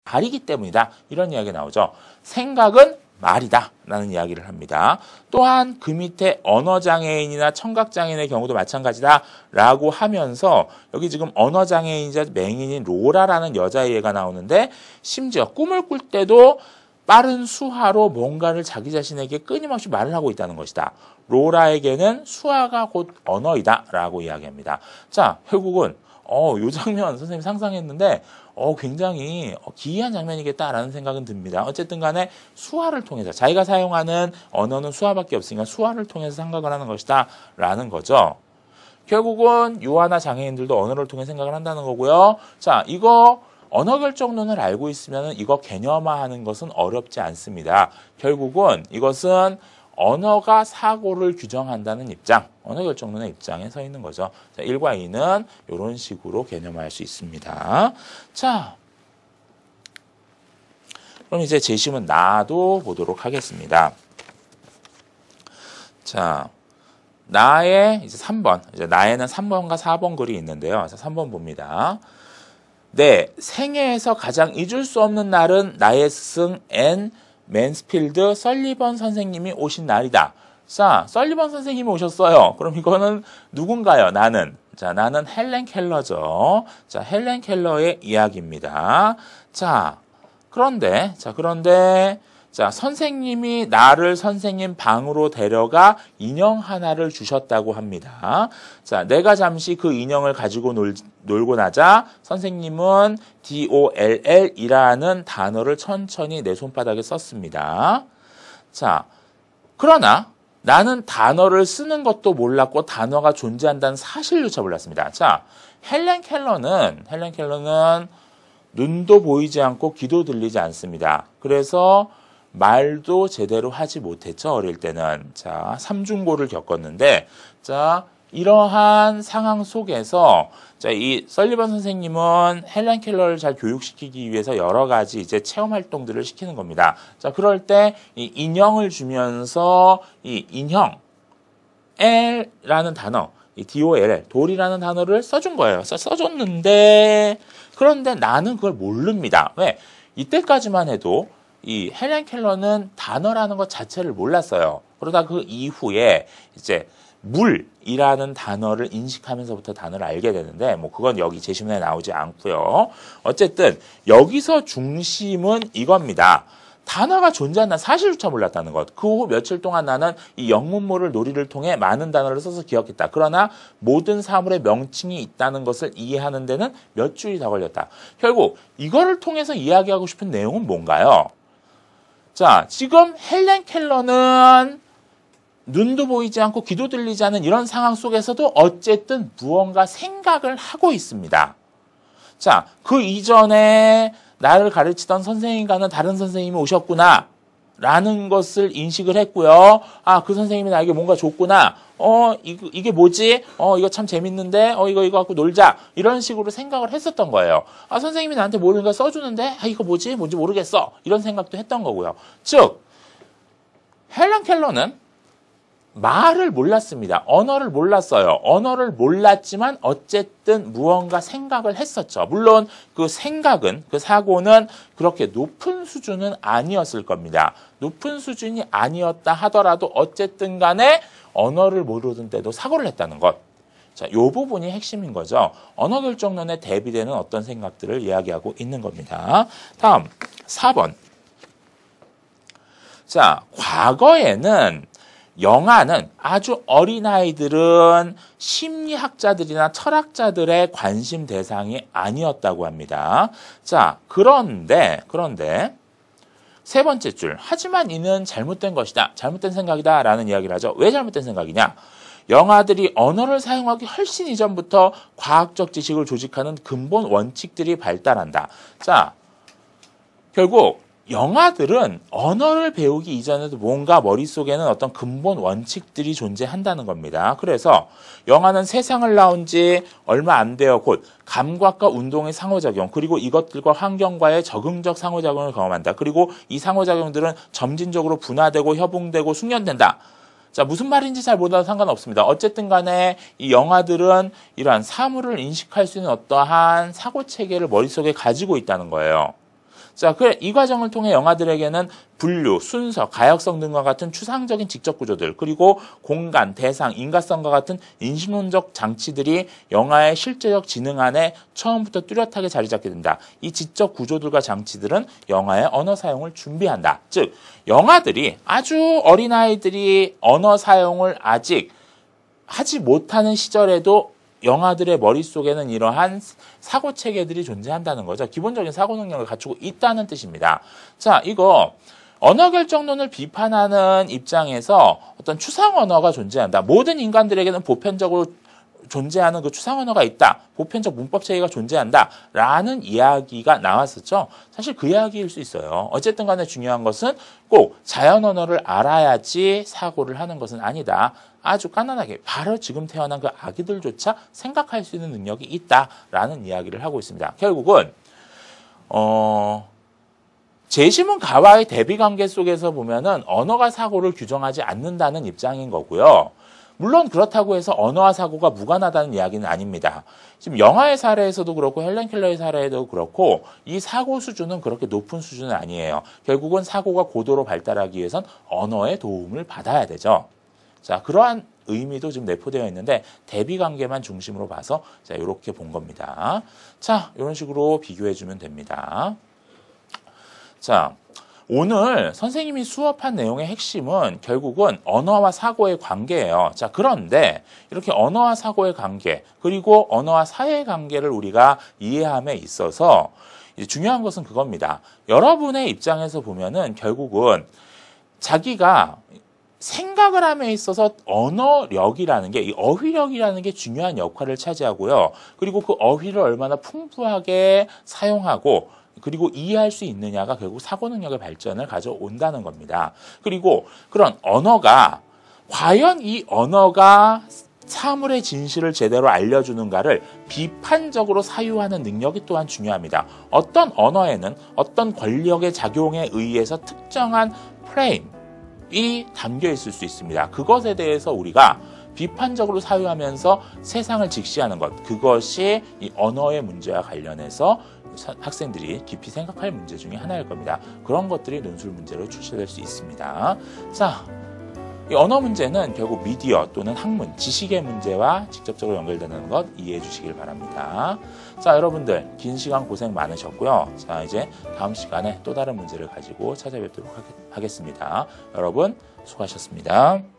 말이기 때문이다. 이런 이야기가 나오죠. 생각은 말이다 라는 이야기를 합니다. 또한 그 밑에 언어장애인이나 청각장애인의 경우도 마찬가지다 라고 하면서 여기 지금 언어장애인이자 맹인인 로라라는 여자애가 나오는데 심지어 꿈을 꿀 때도 빠른 수화로 뭔가를 자기 자신에게 끊임없이 말을 하고 있다는 것이다. 로라에게는 수화가 곧 언어이다 라고 이야기합니다. 자, 결국은 이 장면 선생님이 상상했는데 굉장히 기이한 장면이겠다라는 생각은 듭니다. 어쨌든 간에 수화를 통해서 자기가 사용하는 언어는 수화밖에 없으니까 수화를 통해서 생각을 하는 것이다 라는 거죠. 결국은 유아나 장애인들도 언어를 통해 생각을 한다는 거고요. 자, 이거 언어결정론을 알고 있으면 이거 개념화하는 것은 어렵지 않습니다. 결국은 이것은 언어가 사고를 규정한다는 입장, 언어결정론의 입장에 서 있는 거죠. 자, 1과 2는 이런 식으로 개념화할 수 있습니다. 자, 그럼 이제 제시문 나도 보도록 하겠습니다. 자, 나의 이제 3번, 이제 나에는 3번과 4번 글이 있는데요. 자, 3번 봅니다. 네, 생애에서 가장 잊을 수 없는 날은 나의 스승 앤 맨스필드 설리번 선생님이 오신 날이다. 자, 설리번 선생님이 오셨어요. 그럼 이거는 누군가요? 나는. 자, 나는 헬렌 켈러죠. 자, 헬렌 켈러의 이야기입니다. 자, 그런데, 선생님이 나를 선생님 방으로 데려가 인형 하나를 주셨다고 합니다. 자, 내가 잠시 그 인형을 가지고 놀고 나자 선생님은 DOLL이라는 단어를 천천히 내 손바닥에 썼습니다. 자, 그러나 나는 단어를 쓰는 것도 몰랐고 단어가 존재한다는 사실조차 몰랐습니다. 자, 헬렌 켈러는 눈도 보이지 않고 귀도 들리지 않습니다. 그래서 말도 제대로 하지 못했죠, 어릴 때는. 자, 삼중고를 겪었는데, 자, 이러한 상황 속에서, 자, 이 설리번 선생님은 헬렌 켈러를 잘 교육시키기 위해서 여러 가지 이제 체험 활동들을 시키는 겁니다. 자, 그럴 때 이 인형을 주면서 이 인형, L라는 단어, 이 DOL, 돌이라는 단어를 써준 거예요. 써줬는데, 그런데 나는 그걸 모릅니다. 왜? 이때까지만 해도 이 헬렌 켈러는 단어라는 것 자체를 몰랐어요. 그러다 그 이후에 이제 물이라는 단어를 인식하면서부터 단어를 알게 되는데 뭐 그건 여기 제시문에 나오지 않고요. 어쨌든 여기서 중심은 이겁니다. 단어가 존재한다는 사실조차 몰랐다는 것. 그 후 며칠 동안 나는 이 영문모를 놀이를 통해 많은 단어를 써서 기억했다. 그러나 모든 사물의 명칭이 있다는 것을 이해하는 데는 몇 주일이 더 걸렸다. 결국 이거를 통해서 이야기하고 싶은 내용은 뭔가요? 자, 지금 헬렌 켈러는 눈도 보이지 않고 귀도 들리지 않는 이런 상황 속에서도 어쨌든 무언가 생각을 하고 있습니다. 자, 그 이전에 나를 가르치던 선생님과는 다른 선생님이 오셨구나 라는 것을 인식을 했고요. 아, 그 선생님이 나에게 뭔가 줬구나. 이게 뭐지? 이거 참 재밌는데? 이거 갖고 놀자. 이런 식으로 생각을 했었던 거예요. 아, 선생님이 나한테 뭔가 써주는데? 아, 이거 뭐지? 뭔지 모르겠어. 이런 생각도 했던 거고요. 즉, 헬렌 켈러는 말을 몰랐습니다. 언어를 몰랐어요. 언어를 몰랐지만 어쨌든 무언가 생각을 했었죠. 물론 그 생각은, 그 사고는 그렇게 높은 수준은 아니었을 겁니다. 높은 수준이 아니었다 하더라도 어쨌든 간에 언어를 모르던 때도 사고를 했다는 것. 자, 이 부분이 핵심인 거죠. 언어결정론에 대비되는 어떤 생각들을 이야기하고 있는 겁니다. 다음, 4번. 자, 과거에는 영아는 아주 어린아이들은 심리학자들이나 철학자들의 관심 대상이 아니었다고 합니다. 자, 그런데 세 번째 줄. 하지만 이는 잘못된 것이다. 잘못된 생각이다. 라는 이야기를 하죠. 왜 잘못된 생각이냐? 영아들이 언어를 사용하기 훨씬 이전부터 과학적 지식을 조직하는 근본 원칙들이 발달한다. 자, 결국 영아들은 언어를 배우기 이전에도 뭔가 머릿속에는 어떤 근본 원칙들이 존재한다는 겁니다. 그래서 영아는 세상을 나온 지 얼마 안 되어 곧 감각과 운동의 상호작용, 그리고 이것들과 환경과의 적응적 상호작용을 경험한다. 그리고 이 상호작용들은 점진적으로 분화되고 협응되고 숙련된다. 자, 무슨 말인지 잘 몰라도 상관없습니다. 어쨌든 간에 이 영아들은 이러한 사물을 인식할 수 있는 어떠한 사고체계를 머릿속에 가지고 있다는 거예요. 자, 이 과정을 통해 영아들에게는 분류, 순서, 가역성 등과 같은 추상적인 직접 구조들, 그리고 공간, 대상, 인과성과 같은 인식론적 장치들이 영아의 실제적 지능 안에 처음부터 뚜렷하게 자리 잡게 된다. 이 지적 구조들과 장치들은 영아의 언어 사용을 준비한다. 즉, 영아들이 아주 어린아이들이 언어 사용을 아직 하지 못하는 시절에도 영아들의 머릿속에는 이러한 사고 체계들이 존재한다는 거죠. 기본적인 사고 능력을 갖추고 있다는 뜻입니다. 자, 이거 언어 결정론을 비판하는 입장에서 어떤 추상 언어가 존재한다. 모든 인간들에게는 보편적으로 존재하는 그 추상 언어가 있다. 보편적 문법 체계가 존재한다. 라는 이야기가 나왔었죠. 사실 그 이야기일 수 있어요. 어쨌든 간에 중요한 것은 꼭 자연 언어를 알아야지 사고를 하는 것은 아니다. 아주 간단하게 바로 지금 태어난 그 아기들조차 생각할 수 있는 능력이 있다라는 이야기를 하고 있습니다. 결국은 제시문 가와의 대비 관계 속에서 보면은 언어가 사고를 규정하지 않는다는 입장인 거고요. 물론 그렇다고 해서 언어와 사고가 무관하다는 이야기는 아닙니다. 지금 영화의 사례에서도 그렇고 헬렌 켈러의 사례에도 그렇고 이 사고 수준은 그렇게 높은 수준은 아니에요. 결국은 사고가 고도로 발달하기 위해선 언어의 도움을 받아야 되죠. 자, 그러한 의미도 지금 내포되어 있는데 대비 관계만 중심으로 봐서 자, 이렇게 본 겁니다. 자, 이런 식으로 비교해 주면 됩니다. 자, 오늘 선생님이 수업한 내용의 핵심은 결국은 언어와 사고의 관계예요. 자, 그런데 이렇게 언어와 사고의 관계, 그리고 언어와 사회의 관계를 우리가 이해함에 있어서 이제 중요한 것은 그겁니다. 여러분의 입장에서 보면은 결국은 자기가 생각을 함에 있어서 언어력이라는 게, 이 어휘력이라는 게 중요한 역할을 차지하고요. 그리고 그 어휘를 얼마나 풍부하게 사용하고 그리고 이해할 수 있느냐가 결국 사고 능력의 발전을 가져온다는 겁니다. 그리고 그런 언어가 과연 이 언어가 사물의 진실을 제대로 알려주는가를 비판적으로 사유하는 능력이 또한 중요합니다. 어떤 언어에는 어떤 권력의 작용에 의해서 특정한 프레임이 담겨 있을 수 있습니다. 그것에 대해서 우리가 비판적으로 사유하면서 세상을 직시하는 것, 그것이 이 언어의 문제와 관련해서 학생들이 깊이 생각할 문제 중에 하나일 겁니다. 그런 것들이 논술 문제로 출제될 수 있습니다. 자, 이 언어 문제는 결국 미디어 또는 학문, 지식의 문제와 직접적으로 연결되는 것 이해해 주시길 바랍니다. 자, 여러분들 긴 시간 고생 많으셨고요. 자, 이제 다음 시간에 또 다른 문제를 가지고 찾아뵙도록 하겠습니다. 여러분 수고하셨습니다.